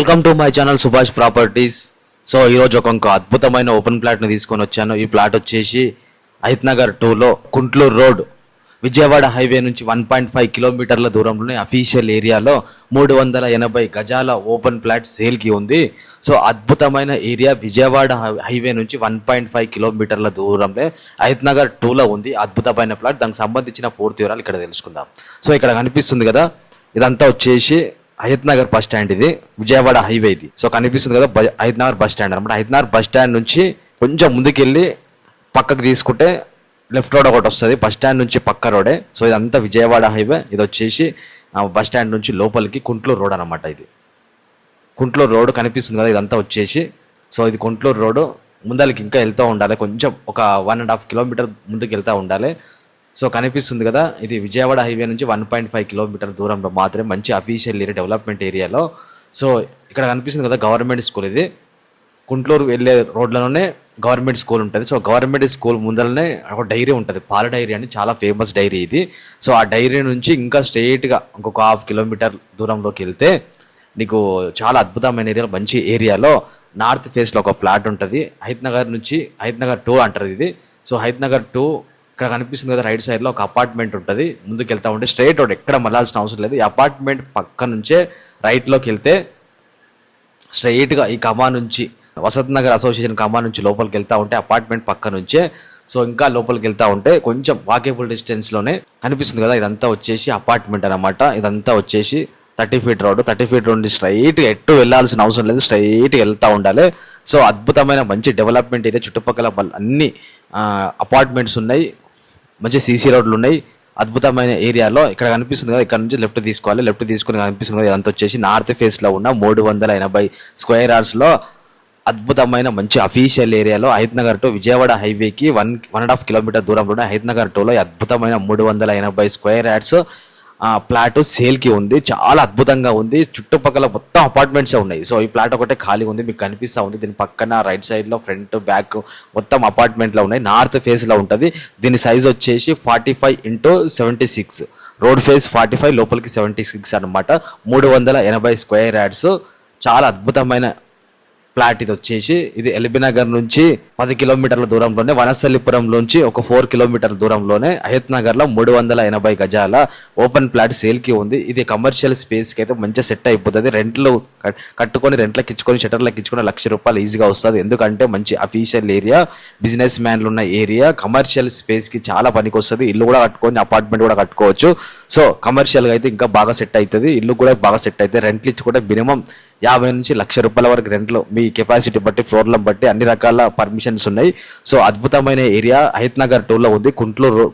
Welcome to my channel Subhash properties. So ఈరోజు ఒక అద్భుతమైన ఓపెన్ ప్లాట్ని తీసుకొని వచ్చాను. ఈ ప్లాట్ వచ్చేసి హైత్నగర్ 2లో కుంట్లూరు రోడ్ విజయవాడ హైవే నుంచి 1.5 కిలోమీటర్ల దూరంలోనే అఫీషియల్ ఏరియాలో 380 గజాల ఓపెన్ ప్లాట్ సేల్కి ఉంది. సో అద్భుతమైన ఏరియా విజయవాడ హైవే నుంచి 1.5 కిలోమీటర్ల దూరంలో హైత్నగర్ 2లో ఉంది. అద్భుతమైన ప్లాట్. దానికి సంబంధించిన పూర్తి వివరాలు ఇక్కడ తెలుసుకుందాం. సో ఇక్కడ కనిపిస్తుంది కదా, ఇదంతా వచ్చేసి హయత్నగర్ బస్ స్టాండ్. ఇది విజయవాడ హైవే. ఇది సో కనిపిస్తుంది కదా హయత్నగర్ బస్ స్టాండ్ అనమాట. హయత్నగర్ బస్ స్టాండ్ నుంచి కొంచెం ముందుకెళ్ళి పక్కకు తీసుకుంటే లెఫ్ట్ రోడ్ ఒకటి వస్తుంది. బస్ స్టాండ్ నుంచి పక్క రోడే. సో ఇదంతా విజయవాడ హైవే. ఇది వచ్చేసి బస్ స్టాండ్ నుంచి లోపలికి కుంట్లూరు రోడ్ అనమాట. ఇది కుంట్లూరు రోడ్ కనిపిస్తుంది కదా, ఇదంతా వచ్చేసి. సో ఇది కుంట్లూరు రోడ్. ముందరికి ఇంకా వెళ్తూ ఉండాలి, కొంచెం ఒక 1.5 కిలోమీటర్ ముందుకు వెళ్తూ ఉండాలి. సో కనిపిస్తుంది కదా, ఇది విజయవాడ హైవే నుంచి 1.5 కిలోమీటర్ దూరంలో మాత్రమే మంచి అఫీషియల్ ఏరియా, డెవలప్మెంట్ ఏరియాలో. సో ఇక్కడ కనిపిస్తుంది కదా గవర్నమెంట్ స్కూల్. ఇది కుంట్లూరు వెళ్ళే రోడ్లలోనే గవర్నమెంట్ స్కూల్ ఉంటుంది. సో గవర్నమెంట్ స్కూల్ ముందరనే ఒక డైరీ ఉంటుంది, పాల డైరీ అని, చాలా ఫేమస్ డైరీ ఇది. సో ఆ డైరీ నుంచి ఇంకా స్ట్రైట్గా ఇంకొక 1/2 కిలోమీటర్ దూరంలోకి వెళ్తే నీకు చాలా అద్భుతమైన ఏరియా, మంచి ఏరియాలో నార్త్ ఫేస్లో ఒక ప్లాట్ ఉంటుంది. హైత్నగర్ నుంచి హైత్నగర్ 2 అంటారు ఇది. సో హైత్నగర్ 2 ఇక్కడ కనిపిస్తుంది కదా, రైట్ సైడ్లో ఒక అపార్ట్మెంట్ ఉంటుంది. ముందుకు వెళ్తా ఉంటే స్ట్రైట్ రోడ్, ఎక్కడ మళ్ళాల్సిన అవసరం లేదు. ఈ అపార్ట్మెంట్ పక్క నుంచే రైట్లోకి వెళ్తే స్ట్రైట్గా ఈ కమా నుంచి వసత్ నగర్ అసోసియేషన్ కమా నుంచి లోపలికి వెళ్తా ఉంటే అపార్ట్మెంట్ పక్క నుంచే. సో ఇంకా లోపలికి వెళ్తా ఉంటే కొంచెం వాకేబుల్ డిస్టెన్స్లోనే కనిపిస్తుంది కదా, ఇదంతా వచ్చేసి అపార్ట్మెంట్ అనమాట. ఇదంతా వచ్చేసి 30 ఫీట్ రోడ్. 30 ఫీట్ రోడ్ స్ట్రైట్గా ఎట్టు వెళ్ళాల్సిన అవసరం లేదు, స్ట్రైట్గా వెళ్తూ ఉండాలి. సో అద్భుతమైన మంచి డెవలప్మెంట్ ఏరియా. చుట్టుపక్కల అన్ని అపార్ట్మెంట్స్ ఉన్నాయి, మంచి సీసీ రోడ్లు ఉన్నాయి. అద్భుతమైన ఏరియాలో ఇక్కడ కనిపిస్తుంది కదా, ఇక్కడ నుంచి లెఫ్ట్ తీసుకోవాలి. లెఫ్ట్ తీసుకుని కనిపిస్తుంది కదా, ఇదంతా వచ్చేసి నార్త్ ఫేస్లో ఉన్న 380 స్క్వేర్ యార్డ్స్లో అద్భుతమైన మంచి అఫీషియల్ ఏరియాలో హైత్నగర్ 2 విజయవాడ హైవేకి 1.5 కిలోమీటర్ దూరంలోనే హైత్నగర్ 2లో అద్భుతమైన 380 స్క్వేర్ యార్డ్స్ ప్లాట్ సేల్కి ఉంది. చాలా అద్భుతంగా ఉంది. చుట్టుపక్కల మొత్తం అపార్ట్మెంట్సే ఉన్నాయి. సో ఈ ప్లాట్ ఒకటే ఖాళీ ఉంది, మీకు కనిపిస్తూ ఉంది. దీని పక్కన రైట్ సైడ్లో ఫ్రంట్ బ్యాక్ మొత్తం అపార్ట్మెంట్లో ఉన్నాయి. నార్త్ ఫేస్లో ఉంటుంది. దీని సైజ్ వచ్చేసి 45x76. రోడ్ ఫేస్ 45, లోపలికి 76 అనమాట. 380 స్క్వేర్ యార్డ్స్. చాలా అద్భుతమైన ప్లాట్ ఇది వచ్చేసి. ఇది ఎల్బీ నగర్ నుంచి 10 కిలోమీటర్ల దూరంలోనే, వనస్థలిపురంలోంచి ఒక 4 కిలోమీటర్ల దూరంలోనే హయత్నగర్లో 380 గజాల ఓపెన్ ప్లాట్ సేల్కి ఉంది. ఇది కమర్షియల్ స్పేస్కి అయితే మంచిగా సెట్ అయిపోతుంది. రెంట్లు కట్టుకొని రెంట్లకి ఇచ్చుకొని షటర్లకి ఇచ్చుకొని ₹1,00,000 ఈజీగా వస్తుంది. ఎందుకంటే మంచి అఫీషియల్ ఏరియా, బిజినెస్ మ్యాన్లు ఉన్న ఏరియా, కమర్షియల్ స్పేస్కి చాలా పనికి వస్తుంది. ఇల్లు కూడా కట్టుకొని అపార్ట్మెంట్ కూడా కట్టుకోవచ్చు. సో కమర్షియల్గా అయితే ఇంకా బాగా సెట్ అవుతుంది. ఇల్లు కూడా బాగా సెట్ అవుతుంది. రెంట్లు ఇచ్చుకుంటే మినిమం 50 నుంచి ₹1,00,000 వరకు రెంట్లు, మీ కెపాసిటీ బట్టి, ఫ్లోర్లను బట్టి అన్ని రకాల పర్మిషన్స్ ఉన్నాయి. సో అద్భుతమైన ఏరియా హైత్నగర్ 2లో ఉంది.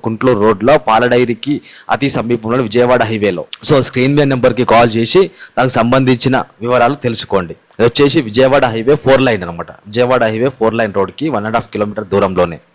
కుంట్లూరు రోడ్లో పాల డైరీకి అతి సమీపంలో విజయవాడ హైవేలో. సో స్క్రీన్ మీద నెంబర్కి కాల్ చేసి దానికి సంబంధించిన వివరాలు తెలుసుకోండి. ఇది వచ్చేసి విజయవాడ హైవే 4 లైన్ అనమాట. విజయవాడ హైవే 4 లైన్ రోడ్కి 1.5 కిలోమీటర్ దూరంలోనే.